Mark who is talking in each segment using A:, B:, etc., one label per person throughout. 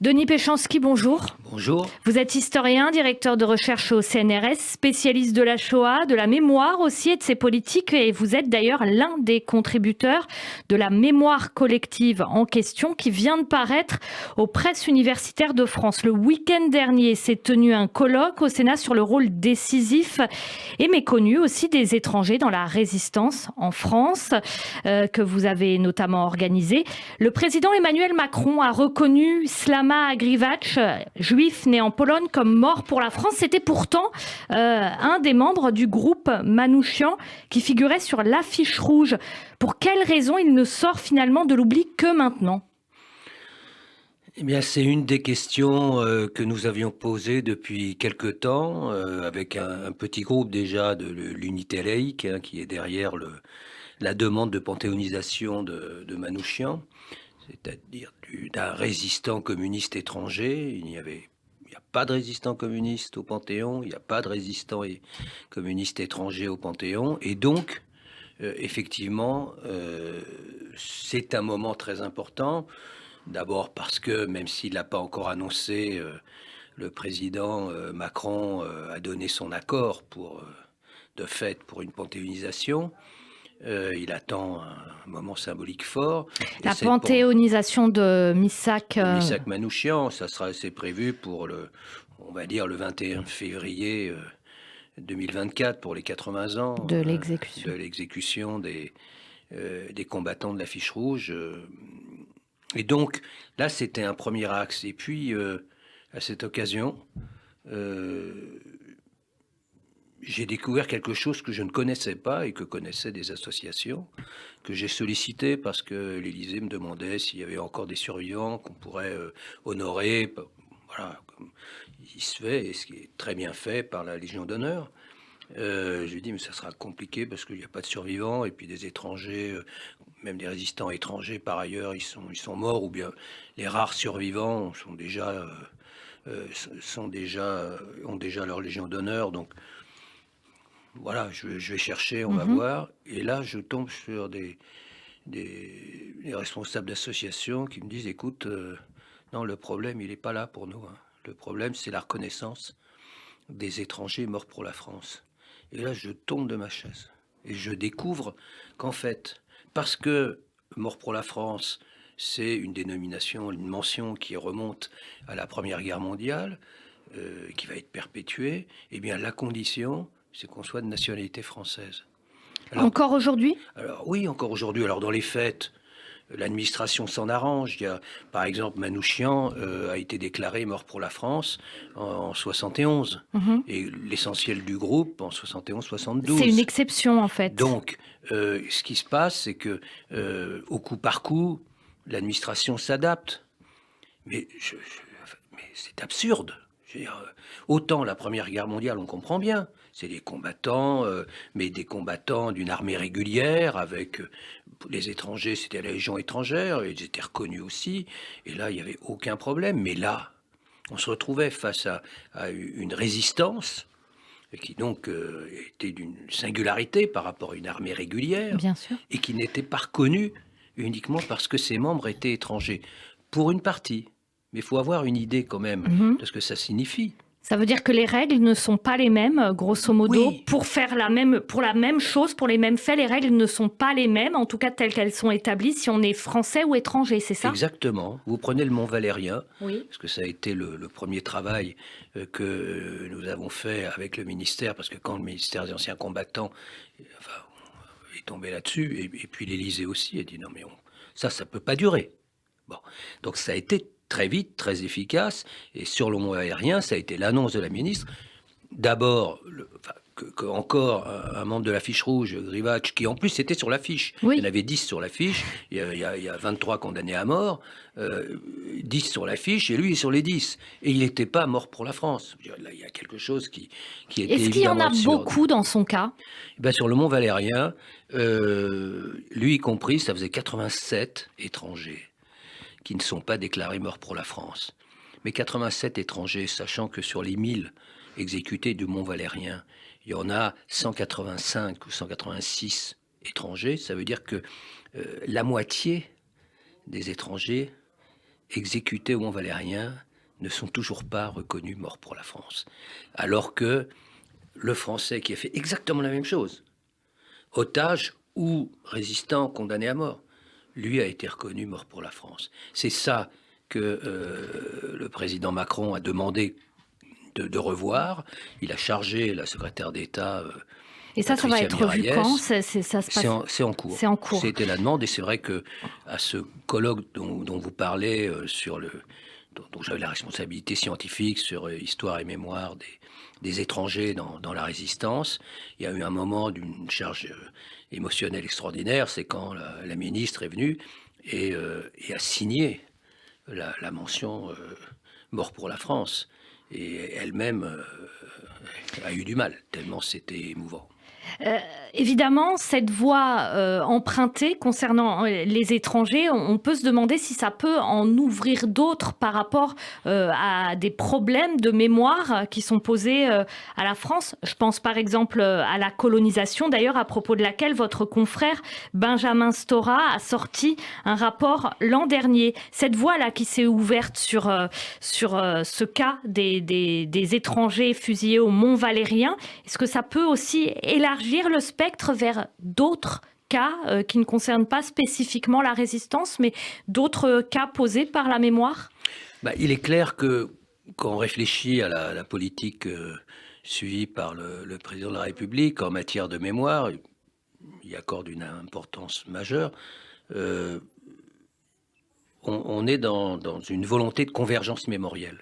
A: Denis Péchanski, bonjour.
B: Bonjour.
A: Vous êtes historien, directeur de recherche au CNRS, spécialiste de la Shoah, de la mémoire aussi et de ses politiques. Et vous êtes d'ailleurs l'un des contributeurs de la mémoire collective en question qui vient de paraître aux presses universitaires de France. Le week-end dernier s'est tenu un colloque au Sénat sur le rôle décisif et méconnu aussi des étrangers dans la résistance en France, que vous avez notamment organisé. Le président Emmanuel Macron a reconnu Slama Agrivac, juif né en Pologne, comme mort pour la France. C'était pourtant un des membres du groupe Manouchian qui figurait sur l'affiche rouge. Pour quelle raison il ne sort finalement de l'oubli que maintenant ?
B: Eh bien, c'est une des questions que nous avions posées depuis quelque temps, avec un petit groupe déjà de l'unité laïque, qui est derrière la demande de panthéonisation de Manouchian, c'est-à-dire d'un résistant communiste étranger. Il n'y a pas de résistant communiste au Panthéon, il n'y a pas de résistant communiste étranger au Panthéon, et donc, effectivement, c'est un moment très important. D'abord parce que, même s'il n'a pas encore annoncé, le président Macron a donné son accord de fait pour une panthéonisation. Il attend un moment symbolique fort.
A: La panthéonisation de Missak
B: Manouchian, c'est prévu pour on va dire le 21 février 2024 pour les 80 ans
A: de l'exécution
B: des combattants de l'affiche rouge. Et donc, là, c'était un premier axe. Et puis, à cette occasion, j'ai découvert quelque chose que je ne connaissais pas et que connaissaient des associations, que j'ai sollicité parce que l'Élysée me demandait s'il y avait encore des survivants qu'on pourrait honorer. Voilà, comme il se fait, et ce qui est très bien fait par la Légion d'honneur. Je lui ai dit, mais ça sera compliqué parce qu'il n'y a pas de survivants, et puis des étrangers, même des résistants étrangers par ailleurs, ils sont morts, ou bien les rares survivants ont déjà leur Légion d'honneur. Donc voilà, je vais chercher, on va voir. Et là, je tombe sur des responsables d'associations qui me disent, écoute, non, le problème, il n'est pas là pour nous. Le problème, c'est la reconnaissance des étrangers morts pour la France. Et là, je tombe de ma chaise. Et je découvre qu'en fait, parce que mort pour la France, c'est une dénomination, une mention qui remonte à la Première Guerre mondiale, qui va être perpétuée, eh bien, la condition, c'est qu'on soit de nationalité française.
A: Alors, encore aujourd'hui ?
B: Alors, oui, encore aujourd'hui. Alors, dans les faits, l'administration s'en arrange. Il y a, par exemple, Manouchian a été déclaré mort pour la France en 71. Et l'essentiel du groupe en 71-72.
A: C'est une exception, en fait.
B: Donc, ce qui se passe, c'est que au coup par coup, l'administration s'adapte. Mais c'est absurde. Je veux dire, autant la Première Guerre mondiale, on comprend bien. C'est des combattants, mais des combattants d'une armée régulière, avec les étrangers, c'était la Légion étrangère, ils étaient reconnus aussi, et là, il n'y avait aucun problème. Mais là, on se retrouvait face à une résistance, qui donc était d'une singularité par rapport à une armée régulière,
A: bien sûr,
B: et qui n'était pas reconnue uniquement parce que ses membres étaient étrangers. Pour une partie, mais il faut avoir une idée quand même de ce que ça signifie.
A: Ça veut dire que les règles ne sont pas les mêmes, grosso modo. Oui. Pour la même chose, pour les mêmes faits, les règles ne sont pas les mêmes, en tout cas telles qu'elles sont établies, si on est français ou étranger, c'est ça ?
B: Exactement. Vous prenez le Mont Valérien,
A: oui.
B: Parce que ça a été le premier travail que nous avons fait avec le ministère, parce que quand le ministère des Anciens Combattants est tombé là-dessus, et puis l'Élysée aussi, a dit non mais ça peut pas durer. Bon, donc ça a été très vite, très efficace, et sur le Mont Valérien, ça a été l'annonce de la ministre. D'abord, encore un membre de l'affiche rouge, Grivac, qui en plus était sur l'affiche. Oui. Il y en avait 10 sur l'affiche, il y a 23 condamnés à mort, 10 sur l'affiche, et lui est sur les 10. Et il n'était pas mort pour la France. Là, il y a quelque chose qui était
A: Est-ce qu'il y en a beaucoup dans son cas ?
B: Sur le Mont Valérien, lui y compris, ça faisait 87 étrangers qui ne sont pas déclarés morts pour la France. Mais 87 étrangers, sachant que sur les 1000 exécutés du Mont Valérien, il y en a 185 ou 186 étrangers. Ça veut dire que la moitié des étrangers exécutés au Mont-Valérien ne sont toujours pas reconnus morts pour la France. Alors que le Français qui a fait exactement la même chose, otage ou résistant condamné à mort, lui a été reconnu mort pour la France. C'est ça que le président Macron a demandé de revoir. Il a chargé la secrétaire d'État
A: et ça va être revu quand? Ça se passe...
B: C'est en cours.
A: C'est en cours.
B: C'était la demande, et c'est vrai que à ce colloque dont vous parlez, dont j'avais la responsabilité scientifique sur histoire et mémoire des étrangers dans la résistance, il y a eu un moment d'une charge émotionnelle extraordinaire. C'est quand la ministre est venue et a signé la mention mort pour la France. Et elle-même a eu du mal, tellement c'était émouvant.
A: Évidemment, cette voie empruntée concernant les étrangers, on peut se demander si ça peut en ouvrir d'autres par rapport à des problèmes de mémoire qui sont posés à la France. Je pense par exemple à la colonisation, d'ailleurs à propos de laquelle votre confrère Benjamin Stora a sorti un rapport l'an dernier. Cette voie-là qui s'est ouverte sur ce cas des étrangers fusillés au Mont-Valérien, est-ce que ça peut aussi élargir le spectre vers d'autres cas qui ne concernent pas spécifiquement la résistance, mais d'autres cas posés par la mémoire?
B: Il est clair que quand on réfléchit à la politique suivie par le président de la République en matière de mémoire, il y accorde une importance majeure. On est dans une volonté de convergence mémorielle.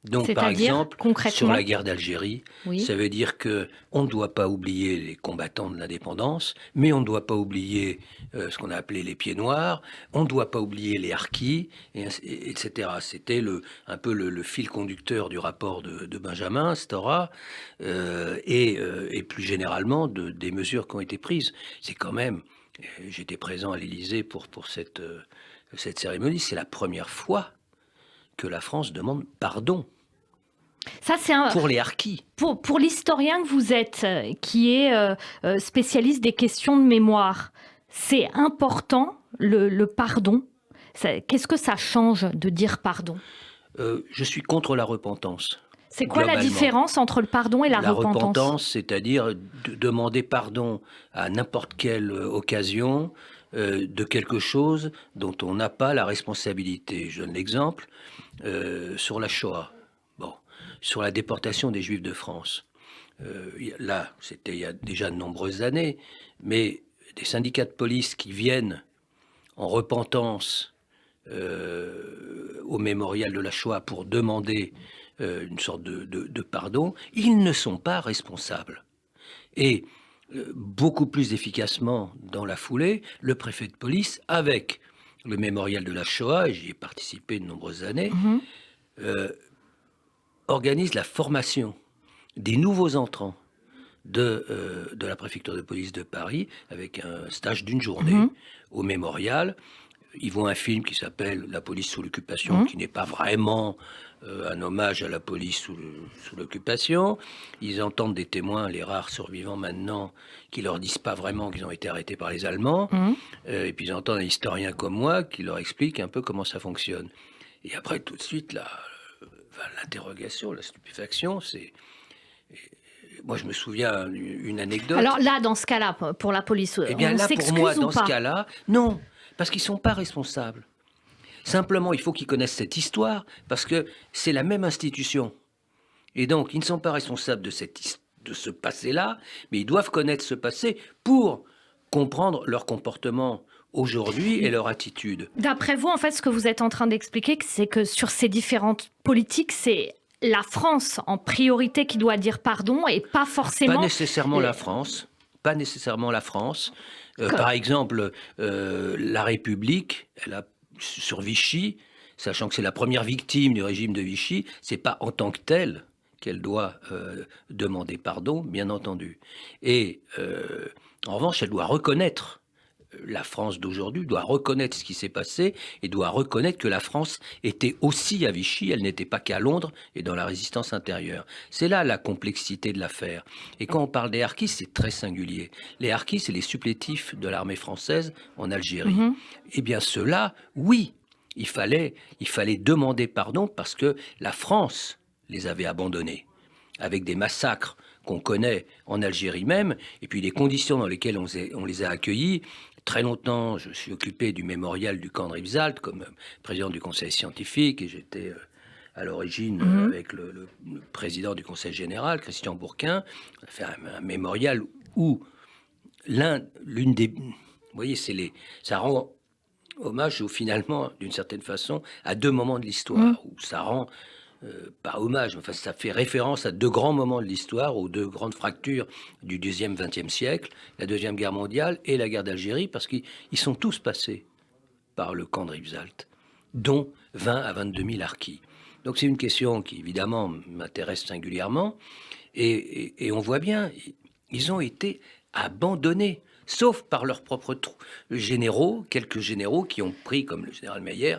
B: Donc, par exemple, sur la guerre d'Algérie, oui, ça veut dire qu'on ne doit pas oublier les combattants de l'indépendance, mais on ne doit pas oublier ce qu'on a appelé les pieds noirs, on ne doit pas oublier les harkis, etc. C'était un peu le fil conducteur du rapport de Benjamin Stora et plus généralement des mesures qui ont été prises. C'est quand même, j'étais présent à l'Élysée pour cette cérémonie, c'est la première fois que la France demande pardon. Ça, c'est pour les harkis.
A: Pour l'historien que vous êtes, qui est spécialiste des questions de mémoire, c'est important le pardon. Qu'est-ce que ça change de dire pardon?
B: Je suis contre la repentance.
A: C'est quoi la différence entre le pardon et la repentance?
B: La repentance, c'est-à-dire de demander pardon à n'importe quelle occasion de quelque chose dont on n'a pas la responsabilité. Je donne l'exemple sur la Shoah, sur la déportation des Juifs de France. Là, c'était il y a déjà de nombreuses années, mais des syndicats de police qui viennent en repentance au mémorial de la Shoah pour demander une sorte de pardon, ils ne sont pas responsables. Et beaucoup plus efficacement dans la foulée, le préfet de police, avec le mémorial de la Shoah, et j'y ai participé de nombreuses années, organise la formation des nouveaux entrants de la préfecture de police de Paris avec un stage d'une journée au mémorial. Ils voient un film qui s'appelle « La police sous l'occupation », qui n'est pas vraiment un hommage à la police sous l'occupation. Ils entendent des témoins, les rares survivants maintenant, qui leur disent pas vraiment qu'ils ont été arrêtés par les Allemands. Et puis ils entendent un historien comme moi qui leur explique un peu comment ça fonctionne. Et après, tout de suite, l'interrogation, la stupéfaction, c'est... Moi, je me souviens une anecdote.
A: Alors là, dans ce cas-là, pour la police,
B: eh bien, là, pour moi, dans ce cas-là, non, parce qu'ils ne sont pas responsables. Simplement, il faut qu'ils connaissent cette histoire, parce que c'est la même institution. Et donc, ils ne sont pas responsables de ce passé-là, mais ils doivent connaître ce passé pour comprendre leur comportement aujourd'hui et leur attitude.
A: D'après vous, en fait, ce que vous êtes en train d'expliquer, c'est que sur ces différentes politiques, c'est la France en priorité qui doit dire pardon et pas forcément...
B: Pas nécessairement la France. Pas nécessairement la France. Par exemple, la République, elle a, sur Vichy, sachant que c'est la première victime du régime de Vichy, c'est pas en tant que telle qu'elle doit demander pardon, bien entendu. Et en revanche, elle doit reconnaître, la France d'aujourd'hui doit reconnaître ce qui s'est passé et doit reconnaître que la France était aussi à Vichy, elle n'était pas qu'à Londres et dans la résistance intérieure. C'est là la complexité de l'affaire. Et quand on parle des harkis, c'est très singulier. Les harkis, c'est les supplétifs de l'armée française en Algérie. Eh bien ceux-là, oui, Il fallait demander pardon parce que la France les avait abandonnés, avec des massacres qu'on connaît en Algérie même, et puis les conditions dans lesquelles on les a accueillis. Très longtemps, je suis occupé du mémorial du camp de Rivesaltes comme président du conseil scientifique, et j'étais à l'origine avec le président du conseil général, Christian Bourquin. On a fait un mémorial où l'une des... Vous voyez, ça rend hommage, finalement, d'une certaine façon, à deux moments de l'histoire, où ça rend... pas hommage, enfin ça fait référence à deux grands moments de l'histoire, aux deux grandes fractures du 10e, 20e siècle, la Deuxième Guerre mondiale et la guerre d'Algérie, parce qu'ils sont tous passés par le camp de Rivesaltes, dont 20 à 22 000 harkis. Donc c'est une question qui évidemment m'intéresse singulièrement, et on voit bien, ils ont été abandonnés, sauf par leurs propres généraux, quelques généraux qui ont pris, comme le général Meyer,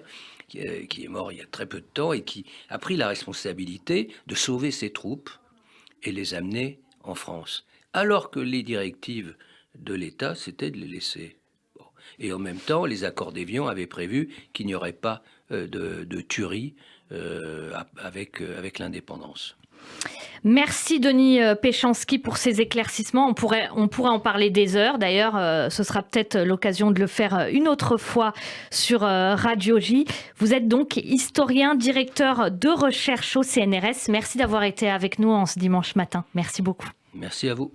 B: qui est mort il y a très peu de temps et qui a pris la responsabilité de sauver ses troupes et les amener en France. Alors que les directives de l'État, c'était de les laisser. Bon. Et en même temps, les accords d'Évian avaient prévu qu'il n'y aurait pas de tuerie avec l'indépendance.
A: Merci Denis Péchanski pour ces éclaircissements. On pourrait en parler des heures. D'ailleurs, ce sera peut-être l'occasion de le faire une autre fois sur Radio J. Vous êtes donc historien, directeur de recherche au CNRS. Merci d'avoir été avec nous en ce dimanche matin. Merci beaucoup.
B: Merci à vous.